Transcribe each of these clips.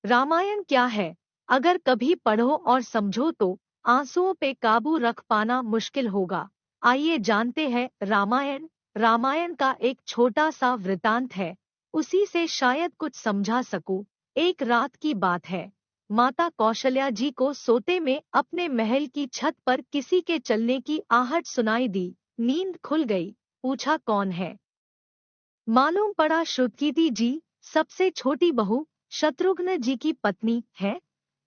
रामायण क्या है? अगर कभी पढ़ो और समझो तो आंसुओं पे काबू रख पाना मुश्किल होगा। आइए जानते हैं रामायण। रामायण का एक छोटा सा वृतांत है, उसी से शायद कुछ समझा सकूं। एक रात की बात है। माता कौशल्या जी को सोते में अपने महल की छत पर किसी के चलने की आहट सुनाई दी। नींद खुल गई। पूछा कौन है? मालूम पड़ा श्रुतकीर्ति जी, सबसे छोटी बहू शत्रुघ्न जी की पत्नी है।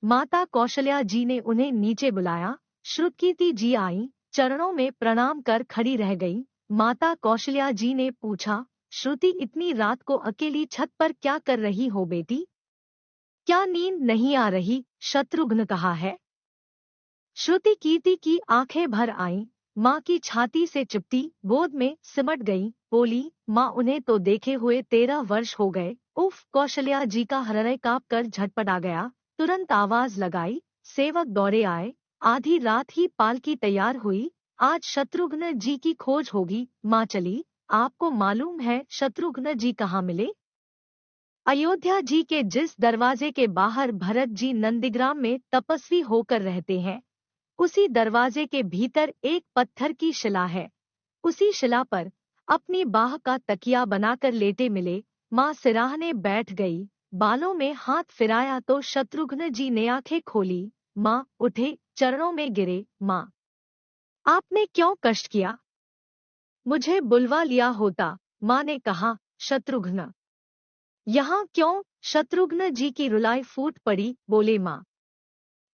माता कौशल्या जी ने उन्हें नीचे बुलाया। श्रुतकीर्ति जी आई, चरणों में प्रणाम कर खड़ी रह गई। माता कौशल्या जी ने पूछा, श्रुति इतनी रात को अकेली छत पर क्या कर रही हो बेटी? क्या नींद नहीं आ रही? शत्रुघ्न कहा है। श्रुति कीर्ति की आंखें भर आईं, माँ की छाती से चिपटी, गोद में सिमट गई, बोली, माँ उन्हें तो देखे हुए 13 वर्ष हो गए। उफ! कौशल्या जी का हृदय कांप कर झटपट आ गया। तुरंत आवाज लगाई, सेवक दौड़े आए। आधी रात ही पालकी तैयार हुई। आज शत्रुघ्न जी की खोज होगी। माँ चली। आपको मालूम है शत्रुघ्न जी कहाँ मिले? अयोध्या जी के जिस दरवाजे के बाहर भरत जी नंदीग्राम में तपस्वी होकर रहते हैं, उसी दरवाजे के भीतर एक पत्थर की शिला है। उसी शिला पर अपनी बाह का तकिया बनाकर लेटे मिले। माँ सिराहने बैठ गई, बालों में हाथ फिराया तो शत्रुघ्न जी ने आंखें खोली। माँ उठे, चरणों में गिरे। माँ, आपने क्यों कष्ट किया? मुझे बुलवा लिया होता, माँ ने कहा। शत्रुघ्न यहाँ क्यों? शत्रुघ्न जी की रुलाई फूट पड़ी। बोले, माँ,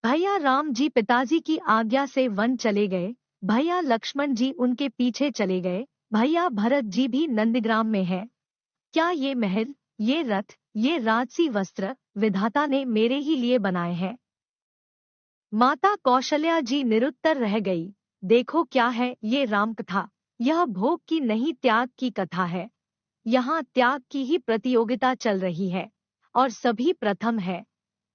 भैया राम जी पिताजी की आज्ञा से वन चले गए। भैया लक्ष्मण जी उनके पीछे चले गए। भैया भरत जी भी नंदीग्राम में है। क्या ये महल, ये रथ, ये राजसी वस्त्र विधाता ने मेरे ही लिए बनाए हैं? माता कौशल्या जी निरुत्तर रह गई। देखो क्या है ये राम कथा। यह भोग की नहीं, त्याग की कथा है। यहाँ त्याग की ही प्रतियोगिता चल रही है और सभी प्रथम है।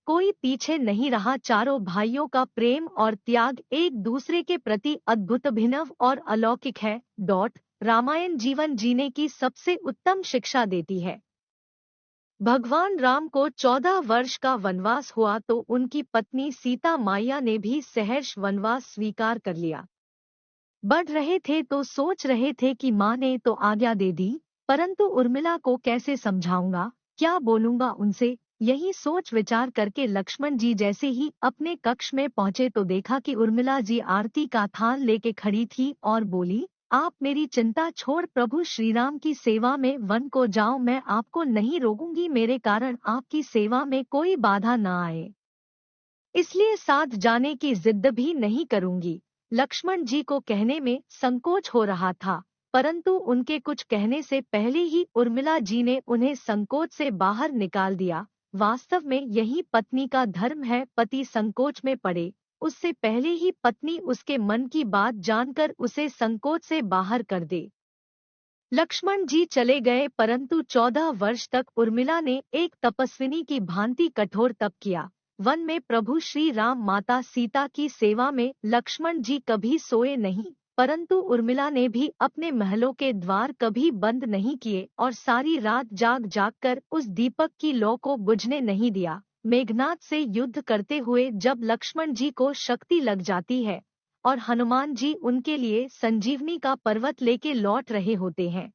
कोई पीछे नहीं रहा। चारों भाइयों का प्रेम और त्याग एक दूसरे के प्रति अद्भुत, अभिनव और अलौकिक है। रामायण जीवन जीने की सबसे उत्तम शिक्षा देती है। भगवान राम को 14 वर्ष का वनवास हुआ तो उनकी पत्नी सीता माया ने भी सहर्ष वनवास स्वीकार कर लिया। बढ़ रहे थे तो सोच रहे थे कि माँ ने तो आज्ञा दे दी, परंतु उर्मिला को कैसे समझाऊंगा, क्या बोलूंगा उनसे? यही सोच विचार करके लक्ष्मण जी जैसे ही अपने कक्ष में पहुंचे तो देखा कि उर्मिला जी आरती का थाल लेके खड़ी थी और बोली, आप मेरी चिंता छोड़ प्रभु श्रीराम की सेवा में वन को जाओ। मैं आपको नहीं रोकूंगी, मेरे कारण आपकी सेवा में कोई बाधा न आए, इसलिए साथ जाने की जिद भी नहीं करूंगी। लक्ष्मण जी को कहने में संकोच हो रहा था, परंतु उनके कुछ कहने से पहले ही उर्मिला जी ने उन्हें संकोच से बाहर निकाल दिया। वास्तव में यही पत्नी का धर्म है, पति संकोच में पड़े उससे पहले ही पत्नी उसके मन की बात जानकर उसे संकोच से बाहर कर दे। लक्ष्मण जी चले गए, परंतु 14 वर्ष तक उर्मिला ने एक तपस्विनी की भांति कठोर तप किया। वन में प्रभु श्री राम माता सीता की सेवा में लक्ष्मण जी कभी सोए नहीं, परंतु उर्मिला ने भी अपने महलों के द्वार कभी बंद नहीं किए और सारी रात जाग जाग कर उस दीपक की लौ को बुझने नहीं दिया। मेघनाद से युद्ध करते हुए जब लक्ष्मण जी को शक्ति लग जाती है और हनुमान जी उनके लिए संजीवनी का पर्वत लेके लौट रहे होते हैं,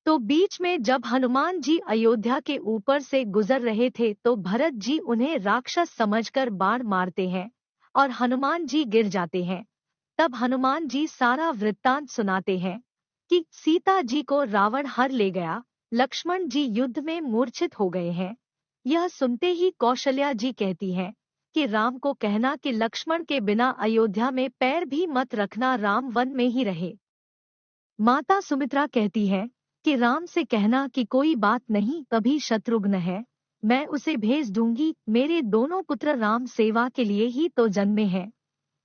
तो बीच में जब हनुमान जी अयोध्या के ऊपर से गुजर रहे थे तो भरत जी उन्हें राक्षस समझकर बाण मारते हैं और हनुमान जी गिर जाते हैं। तब हनुमान जी सारा वृत्तांत सुनाते हैं कि सीता जी को रावण हर ले गया, लक्ष्मण जी युद्ध में मूर्छित हो गए हैं। यह सुनते ही कौशल्या जी कहती हैं कि राम को कहना कि लक्ष्मण के बिना अयोध्या में पैर भी मत रखना, राम वन में ही रहे। माता सुमित्रा कहती है कि राम से कहना कि कोई बात नहीं, कभी शत्रुघ्न है, मैं उसे भेज दूंगी, मेरे दोनों पुत्र राम सेवा के लिए ही तो जन्मे हैं।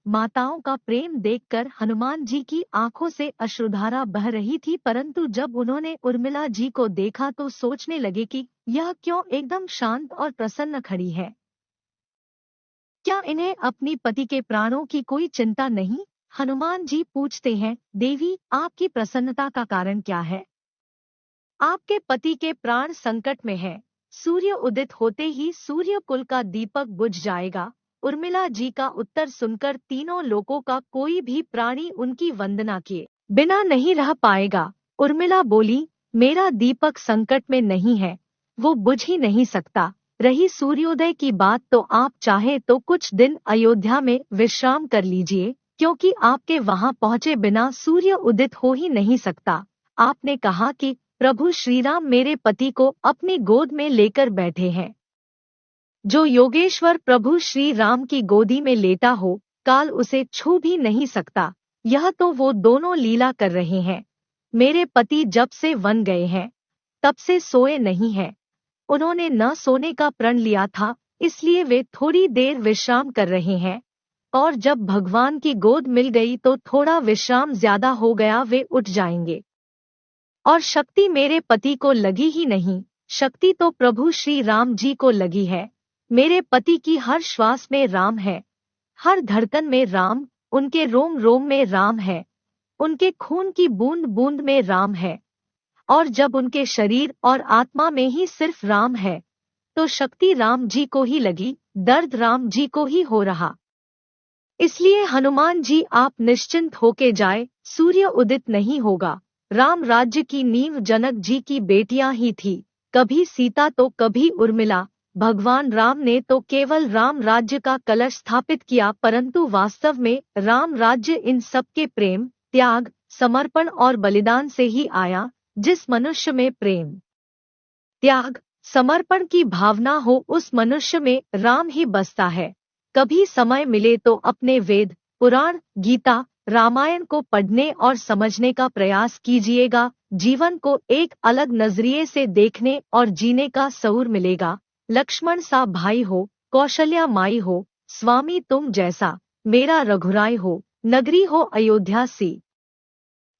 माताओं का प्रेम देखकर हनुमान जी की आंखों से अश्रुधारा बह रही थी, परंतु जब उन्होंने उर्मिला जी को देखा तो सोचने लगे कि यह क्यों एकदम शांत और प्रसन्न खड़ी है। क्या इन्हें अपनी पति के प्राणों की कोई चिंता नहीं? हनुमान जी पूछते हैं, देवी आपकी प्रसन्नता का कारण क्या है? आपके पति के प्राण संकट में हैं। सूर्य उदित होते ही सूर्य कुल का दीपक बुझ जाएगा। उर्मिला जी का उत्तर सुनकर तीनों लोगों का कोई भी प्राणी उनकी वंदना किए बिना नहीं रह पाएगा। उर्मिला बोली, मेरा दीपक संकट में नहीं है, वो बुझ ही नहीं सकता। रही सूर्योदय की बात, तो आप चाहे तो कुछ दिन अयोध्या में विश्राम कर लीजिए, क्योंकि आपके वहां पहुंचे बिना सूर्य उदित हो ही नहीं सकता। आपने कहा कि प्रभु श्रीराम मेरे पति को अपनी गोद में लेकर बैठे हैं। जो योगेश्वर प्रभु श्री राम की गोदी में लेटा हो, काल उसे छू भी नहीं सकता। यह तो वो दोनों लीला कर रहे हैं। मेरे पति जब से वन गए हैं, तब से सोए नहीं हैं। उन्होंने न सोने का प्रण लिया था, इसलिए वे थोड़ी देर विश्राम कर रहे हैं, और जब भगवान की गोद मिल गई तो थोड़ा विश्राम ज्यादा हो गया, वे उठ जाएंगे। और शक्ति मेरे पति को लगी ही नहीं, शक्ति तो प्रभु श्री राम जी को लगी है। मेरे पति की हर श्वास में राम है, हर धड़कन में राम, उनके रोम रोम में राम है, उनके खून की बूंद बूंद में राम है। और जब उनके शरीर और आत्मा में ही सिर्फ राम है, तो शक्ति राम जी को ही लगी, दर्द राम जी को ही हो रहा। इसलिए हनुमान जी आप निश्चिंत होके जाए, सूर्य उदित नहीं होगा। राम राज्य की नींव जनक जी की बेटियां ही थी, कभी सीता तो कभी उर्मिला। भगवान राम ने तो केवल राम राज्य का कलश स्थापित किया, परंतु वास्तव में राम राज्य इन सबके प्रेम, त्याग, समर्पण और बलिदान से ही आया। जिस मनुष्य में प्रेम, त्याग, समर्पण की भावना हो, उस मनुष्य में राम ही बसता है। कभी समय मिले तो अपने वेद, पुराण, गीता, रामायण को पढ़ने और समझने का प्रयास कीजिएगा। जीवन को एक अलग नजरिए से देखने और जीने का शऊर मिलेगा। लक्ष्मण सा भाई हो, कौशल्या माई हो, स्वामी तुम जैसा मेरा रघुराय हो, नगरी हो अयोध्या सी,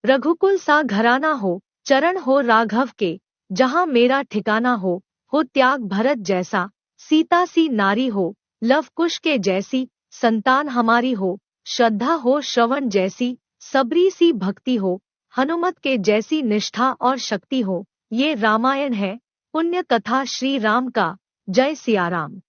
रघुकुल सा घराना हो, चरण हो राघव के, जहाँ मेरा ठिकाना हो त्याग भरत जैसा, सीता सी नारी हो, लव कुश के जैसी संतान हमारी हो, श्रद्धा हो श्रवण जैसी, सबरी सी भक्ति हो, हनुमत के जैसी निष्ठा और शक्ति हो। ये रामायण है, पुण्य कथा श्री राम का। जय सिया राम।